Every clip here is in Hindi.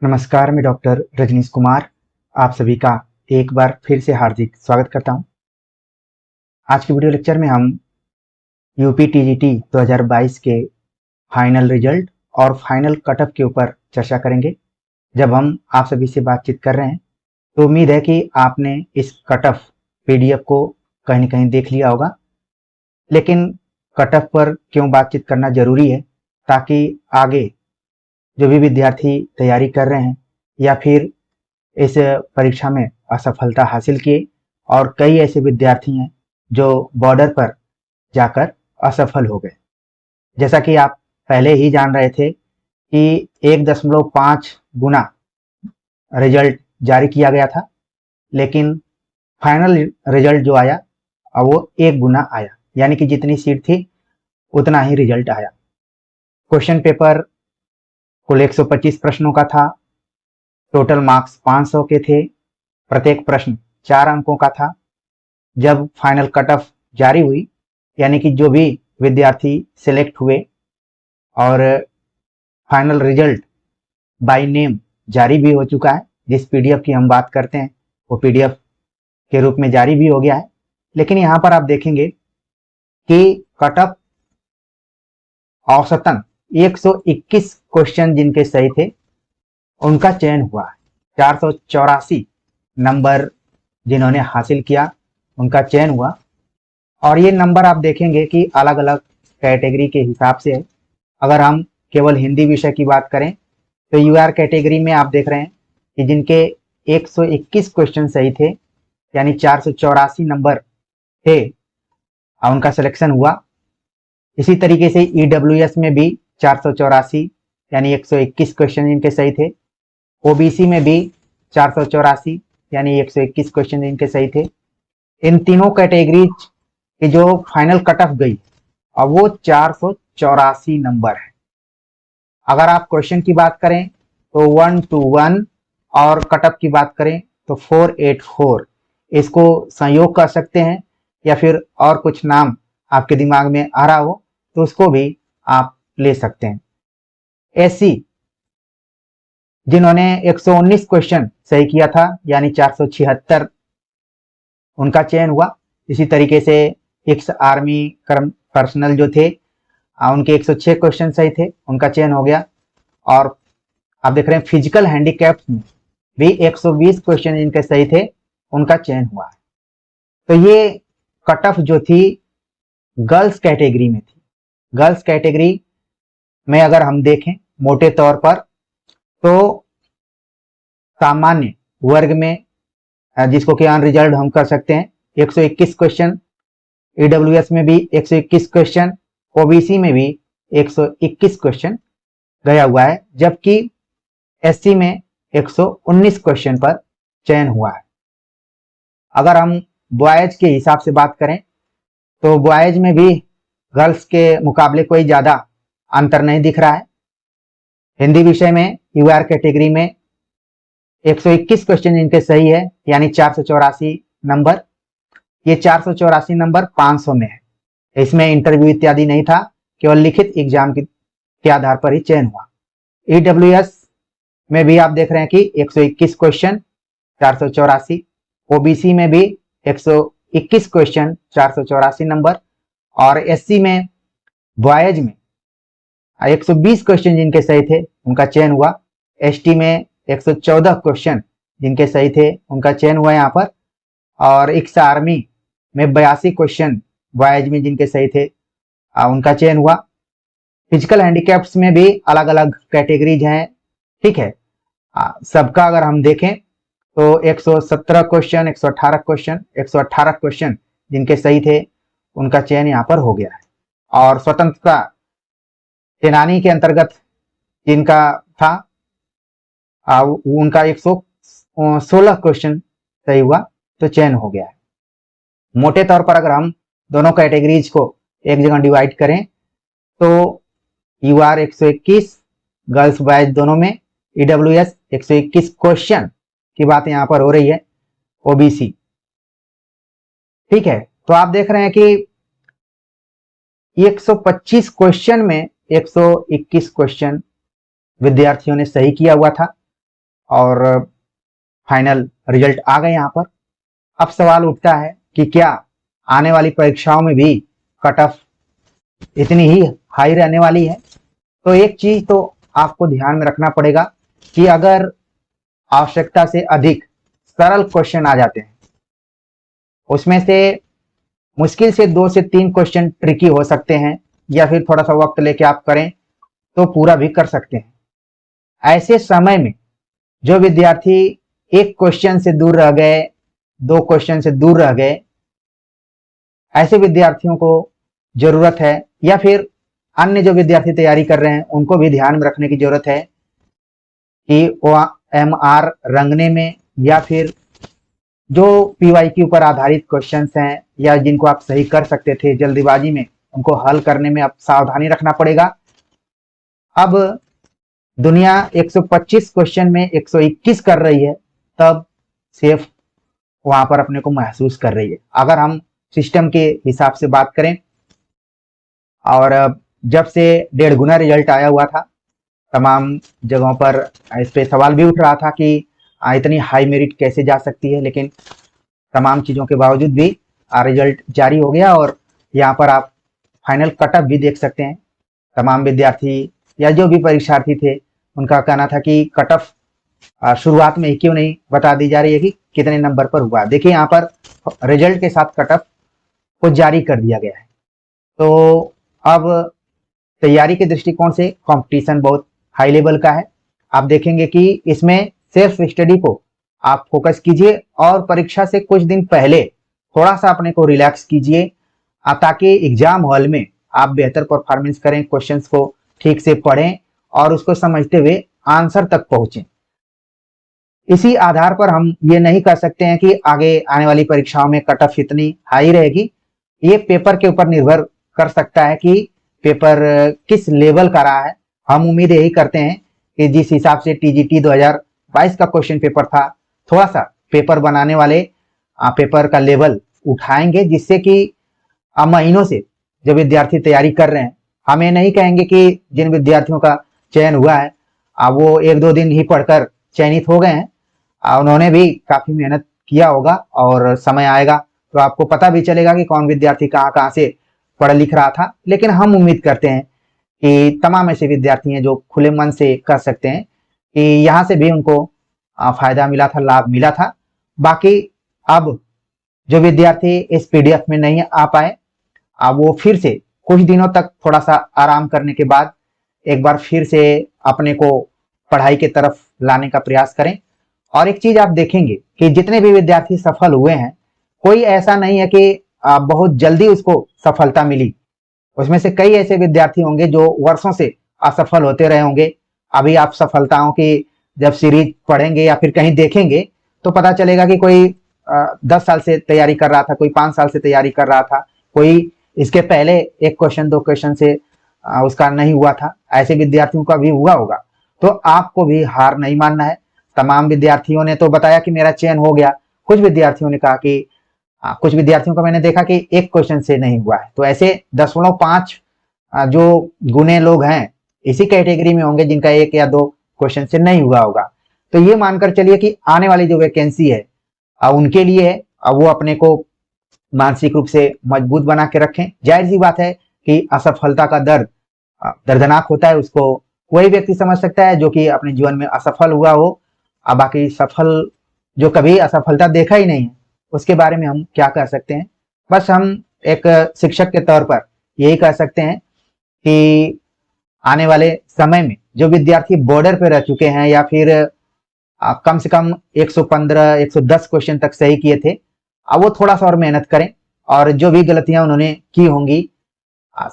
नमस्कार, मैं डॉक्टर रजनीश कुमार आप सभी का एक बार फिर से हार्दिक स्वागत करता हूं। आज के वीडियो लेक्चर में हम यूपी टीजीटी 2022 के फाइनल रिजल्ट और फाइनल कट ऑफ के ऊपर चर्चा करेंगे। जब हम आप सभी से बातचीत कर रहे हैं तो उम्मीद है कि आपने इस कट ऑफ पीडीएफ को कहीं न कहीं देख लिया होगा। लेकिन कट ऑफ पर क्यों बातचीत करना ज़रूरी है, ताकि आगे जो भी विद्यार्थी तैयारी कर रहे हैं या फिर इस परीक्षा में असफलता हासिल किए, और कई ऐसे विद्यार्थी हैं जो बॉर्डर पर जाकर असफल हो गए। जैसा कि आप पहले ही जान रहे थे कि 1.5 गुना रिजल्ट जारी किया गया था, लेकिन फाइनल रिजल्ट जो आया वो 1 गुना आया, यानी कि जितनी सीट थी उतना ही रिजल्ट आया। क्वेश्चन पेपर कुल 125 प्रश्नों का था। टोटल मार्क्स 500 के थे। प्रत्येक प्रश्न 4 अंकों का था। जब फाइनल कट ऑफ जारी हुई, यानी कि जो भी विद्यार्थी सिलेक्ट हुए और फाइनल रिजल्ट बाय नेम जारी भी हो चुका है, जिस पीडीएफ की हम बात करते हैं वो पीडीएफ के रूप में जारी भी हो गया है। लेकिन यहाँ पर आप देखेंगे कि कट ऑफ औसतन 121 क्वेश्चन जिनके सही थे उनका चयन हुआ। 484 नंबर जिन्होंने हासिल किया उनका चयन हुआ। और ये नंबर आप देखेंगे कि अलग अलग कैटेगरी के हिसाब से है। अगर हम केवल हिंदी विषय की बात करें तो यूआर कैटेगरी में आप देख रहे हैं कि जिनके 121 क्वेश्चन सही थे, यानी 484 नंबर थे, उनका सिलेक्शन हुआ। इसी तरीके से ईडब्ल्यूएस में भी 484 यानी 121 क्वेश्चन जिनके सही थे। ओबीसी में भी 484 यानी 121 क्वेश्चन जिनके सही थे। इन तीनों कैटेगरीज की जो फाइनल कट ऑफ गई और वो 484 नंबर है। अगर आप क्वेश्चन की बात करें तो 121 और कट ऑफ की बात करें तो 484। इसको संयोग कर सकते हैं या फिर और कुछ नाम आपके दिमाग में आ रहा हो तो उसको भी आप ले सकते हैं। एससी जिन्होंने 119 क्वेश्चन सही किया था, यानी 476, उनका चयन हुआ। इसी तरीके से एक्स आर्मी पर्सनल जो थे उनके 106 क्वेश्चन सही थे, उनका चयन हो गया। और आप देख रहे हैं फिजिकल हैंडीकैप में भी 120 क्वेश्चन जिनके सही थे उनका चयन हुआ। तो ये कट ऑफ जो थी गर्ल्स कैटेगरी में थी। गर्ल्स कैटेगरी में अगर हम देखें मोटे तौर पर तो सामान्य वर्ग में, जिसको कि अनरिजर्व्ड हम कर सकते हैं, 121 क्वेश्चन। ईडब्ल्यूएस में भी 121 क्वेश्चन। ओबीसी में भी 121 क्वेश्चन गया हुआ है, जबकि एससी में 119 क्वेश्चन पर चयन हुआ है। अगर हम बॉयज के हिसाब से बात करें तो बॉयज में भी गर्ल्स के मुकाबले कोई ज्यादा अंतर नहीं दिख रहा है। हिंदी विषय में यूआर कैटेगरी में 121 क्वेश्चन जिनके सही है, यानी 484 नंबर। ये 484 नंबर 500 में है। इसमें इंटरव्यू इत्यादि नहीं था, केवल लिखित एग्जाम के आधार पर ही चयन हुआ। ईडब्ल्यूएस में भी आप देख रहे हैं कि 121 क्वेश्चन 484। ओबीसी में भी 121 क्वेश्चन 484 नंबर। और एससी में बॉयज में 120 क्वेश्चन जिनके सही थे उनका चयन हुआ। एसटी में 114 क्वेश्चन जिनके सही थे उनका चयन हुआ यहाँ पर। और एक्स आर्मी में 82 क्वेश्चन बॉयज में जिनके सही थे उनका चयन हुआ। फिजिकल हैंडीकैप्स में भी अलग अलग कैटेगरीज हैं, ठीक है। सबका अगर हम देखें तो 117 क्वेश्चन, 118 क्वेश्चन, 118 क्वेश्चन जिनके सही थे उनका चयन यहाँ पर हो गया है। और स्वतंत्रता सेनानी के अंतर्गत जिनका था उनका 116 क्वेश्चन सही हुआ तो चयन हो गया है। मोटे तौर पर अगर हम दोनों कैटेगरीज को एक जगह डिवाइड करें तो यूआर 121, गर्ल्स बॉयज दोनों में। ईडब्ल्यूएस 121 क्वेश्चन की बात यहाँ पर हो रही है। ओबीसी, ठीक है। तो आप देख रहे हैं कि 125 क्वेश्चन में 121 क्वेश्चन विद्यार्थियों ने सही किया हुआ था। और फाइनल रिजल्ट आ गए यहाँ पर। अब सवाल उठता है कि क्या आने वाली परीक्षाओं में भी कट ऑफ इतनी ही हाई रहने वाली है? तो एक चीज तो आपको ध्यान में रखना पड़ेगा कि अगर आवश्यकता से अधिक सरल क्वेश्चन आ जाते हैं, उसमें से मुश्किल से 2 से 3 क्वेश्चन ट्रिकी हो सकते हैं, या फिर थोड़ा सा वक्त लेके आप करें तो पूरा भी कर सकते हैं। ऐसे समय में जो विद्यार्थी एक क्वेश्चन से दूर रह गए, 2 क्वेश्चन से दूर रह गए, ऐसे विद्यार्थियों को जरूरत है, या फिर अन्य जो विद्यार्थी तैयारी कर रहे हैं उनको भी ध्यान में रखने की जरूरत है कि OMR रंगने में, या फिर जो PYQ पर आधारित क्वेश्चंस हैं या जिनको आप सही कर सकते थे जल्दीबाजी में, उनको हल करने में अब सावधानी रखना पड़ेगा। अब दुनिया 125 क्वेश्चन में 121 कर रही है, तब सेफ वहां पर अपने को महसूस कर रही है, अगर हम सिस्टम के हिसाब से बात करें। और जब से 1.5 गुना रिजल्ट आया हुआ था, तमाम जगहों पर इस पे सवाल भी उठ रहा था कि इतनी हाई मेरिट कैसे जा सकती है, लेकिन तमाम चीज़ों के बावजूद भी रिजल्ट जारी हो गया। और यहाँ पर आप फाइनल कट ऑफ भी देख सकते हैं। तमाम विद्यार्थी या जो भी परीक्षार्थी थे, उनका कहना था कि कट ऑफ शुरुआत में ही क्यों नहीं बता दी जा रही है कि कितने नंबर पर हुआ। देखिए यहाँ पर रिजल्ट के साथ कट ऑफ को जारी कर दिया गया है। तो अब तैयारी के दृष्टिकोण से कंपटीशन बहुत हाई लेवल का है। आप देखेंगे कि इसमें सेल्फ स्टडी को आप फोकस कीजिए और परीक्षा से कुछ दिन पहले थोड़ा सा अपने को रिलैक्स कीजिए, ताकि एग्जाम हॉल में आप बेहतर परफॉर्मेंस करें, क्वेश्चंस को ठीक से पढ़ें और उसको समझते हुए आंसर तक पहुंचें। इसी आधार पर हम ये नहीं कह सकते हैं कि आगे आने वाली परीक्षाओं में कट ऑफ इतनी हाई रहेगी। ये पेपर के ऊपर निर्भर कर सकता है कि पेपर किस लेवल का रहा है। हम उम्मीद यही करते हैं कि जिस हिसाब से TGT 2022 का क्वेश्चन पेपर था, थोड़ा सा पेपर बनाने वाले पेपर का लेवल उठाएंगे, जिससे कि महीनों से जो विद्यार्थी तैयारी कर रहे हैं, हम ये नहीं कहेंगे कि जिन विद्यार्थियों का चयन हुआ है वो 1-2 दिन ही पढ़कर चयनित हो गए हैं। उन्होंने भी काफी मेहनत किया होगा और समय आएगा तो आपको पता भी चलेगा कि कौन विद्यार्थी कहाँ कहाँ से पढ़ लिख रहा था। लेकिन हम उम्मीद करते हैं कि तमाम ऐसे विद्यार्थी हैं जो खुले मन से कर सकते हैं कि यहाँ से भी उनको फायदा मिला था, लाभ मिला था। बाकी अब जो विद्यार्थी इस PDF में नहीं आ पाए, वो फिर से कुछ दिनों तक थोड़ा सा आराम करने के बाद एक बार फिर से अपने को पढ़ाई के तरफ लाने का प्रयास करें। और एक चीज आप देखेंगे कि जितने भी विद्यार्थी सफल हुए हैं, कोई ऐसा नहीं है कि बहुत जल्दी उसको सफलता मिली। उसमें से कई ऐसे विद्यार्थी होंगे जो वर्षों से असफल होते रहे होंगे। अभी आप सफलताओं की जब सीरीज पढ़ेंगे या फिर कहीं देखेंगे तो पता चलेगा कि कोई 10 साल से तैयारी कर रहा था, कोई 5 साल से तैयारी कर रहा था, कोई इसके पहले 1 क्वेश्चन 2 क्वेश्चन से उसका नहीं हुआ था। ऐसे विद्यार्थियों का भी हुआ होगा। तो आपको भी हार नहीं मानना है। तमाम विद्यार्थियों ने तो बताया कि मेरा चयन हो गया, कुछ विद्यार्थियों ने कहा कि कुछ विद्यार्थियों का मैंने देखा कि 1 क्वेश्चन से नहीं हुआ है। तो ऐसे 0.5 जो गुने लोग हैं, इसी कैटेगरी में होंगे जिनका 1 या 2 क्वेश्चन से नहीं हुआ होगा। तो ये मानकर चलिए कि आने वाली जो वैकेंसी है उनके लिए है, वो अपने को मानसिक रूप से मजबूत बना के रखें। जाहिर सी बात है कि असफलता का दर्द दर्दनाक होता है, उसको वही व्यक्ति समझ सकता है जो कि अपने जीवन में असफल हुआ हो। बाकी सफल जो कभी असफलता देखा ही नहीं है, उसके बारे में हम क्या कह सकते हैं। बस हम एक शिक्षक के तौर पर यही कह सकते हैं कि आने वाले समय में जो विद्यार्थी बॉर्डर पे रह चुके हैं या फिर कम से कम 115-110 क्वेश्चन तक सही किए थे, अब वो थोड़ा सा और मेहनत करें। और जो भी गलतियां उन्होंने की होंगी,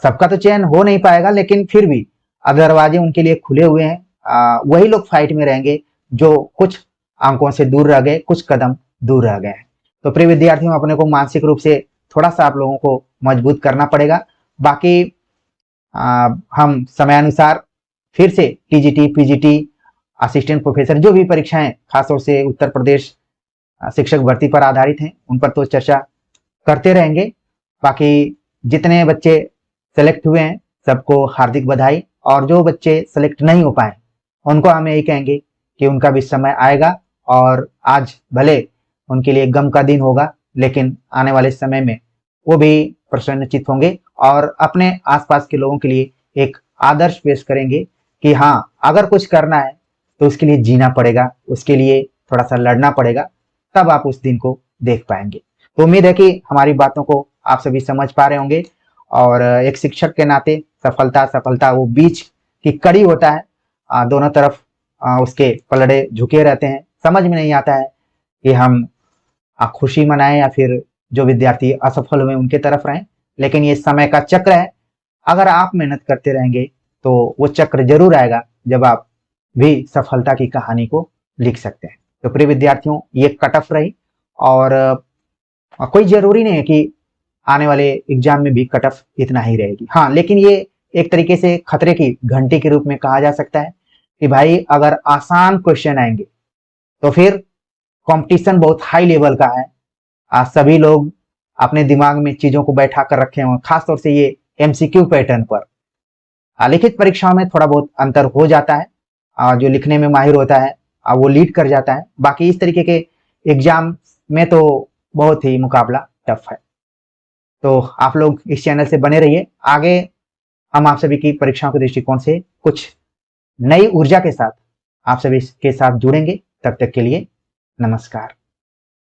सबका तो चयन हो नहीं पाएगा, लेकिन फिर भी दरवाजे उनके लिए खुले हुए हैं। वही लोग फाइट में रहेंगे जो कुछ अंकों से दूर रह गए, कुछ कदम दूर रह गए हैं। तो प्रिय विद्यार्थियों, अपने को मानसिक रूप से थोड़ा सा आप लोगों को मजबूत करना पड़ेगा। बाकी हम समयानुसार फिर से TGT, PGT, असिस्टेंट प्रोफेसर जो भी परीक्षाएं खासतौर से उत्तर प्रदेश शिक्षक भर्ती पर आधारित हैं, उन पर तो चर्चा करते रहेंगे। बाकी जितने बच्चे सेलेक्ट हुए हैं सबको हार्दिक बधाई, और जो बच्चे सेलेक्ट नहीं हो पाए उनको हम यही कहेंगे कि उनका भी समय आएगा और आज भले उनके लिए गम का दिन होगा, लेकिन आने वाले समय में वो भी प्रसन्नचित्त होंगे और अपने आसपास के लोगों के लिए एक आदर्श पेश करेंगे कि हाँ, अगर कुछ करना है तो उसके लिए जीना पड़ेगा, उसके लिए थोड़ा सा लड़ना पड़ेगा, तब आप उस दिन को देख पाएंगे। तो उम्मीद है कि हमारी बातों को आप सभी समझ पा रहे होंगे और एक शिक्षक के नाते सफलता वो बीच की कड़ी होता है, दोनों तरफ उसके पलड़े झुके रहते हैं। समझ में नहीं आता है कि हम खुशी मनाएं या फिर जो विद्यार्थी असफल हुए उनके तरफ रहें, लेकिन ये समय का चक्र है। अगर आप मेहनत करते रहेंगे तो वो चक्र जरूर आएगा जब आप भी सफलता की कहानी को लिख सकते हैं। तो प्रिय विद्यार्थियों, ये कट ऑफ रही और कोई जरूरी नहीं है कि आने वाले एग्जाम में भी कट ऑफ इतना ही रहेगी। हाँ, लेकिन ये एक तरीके से खतरे की घंटी के रूप में कहा जा सकता है कि भाई अगर आसान क्वेश्चन आएंगे तो फिर कंपटीशन बहुत हाई लेवल का है। आज सभी लोग अपने दिमाग में चीजों को बैठा कर रखे हुए, खासतौर से ये एमसीक्यू पैटर्न पर। लिखित परीक्षाओं में थोड़ा बहुत अंतर हो जाता है, जो लिखने में माहिर होता है वो लीड कर जाता है, बाकी इस तरीके के एग्जाम में तो बहुत ही मुकाबला टफ है। तो आप लोग इस चैनल से बने रहिए, आगे हम आप सभी की परीक्षाओं के दृष्टिकोण से कुछ नई ऊर्जा के साथ आप सभी के साथ जुड़ेंगे। तब तक के लिए नमस्कार।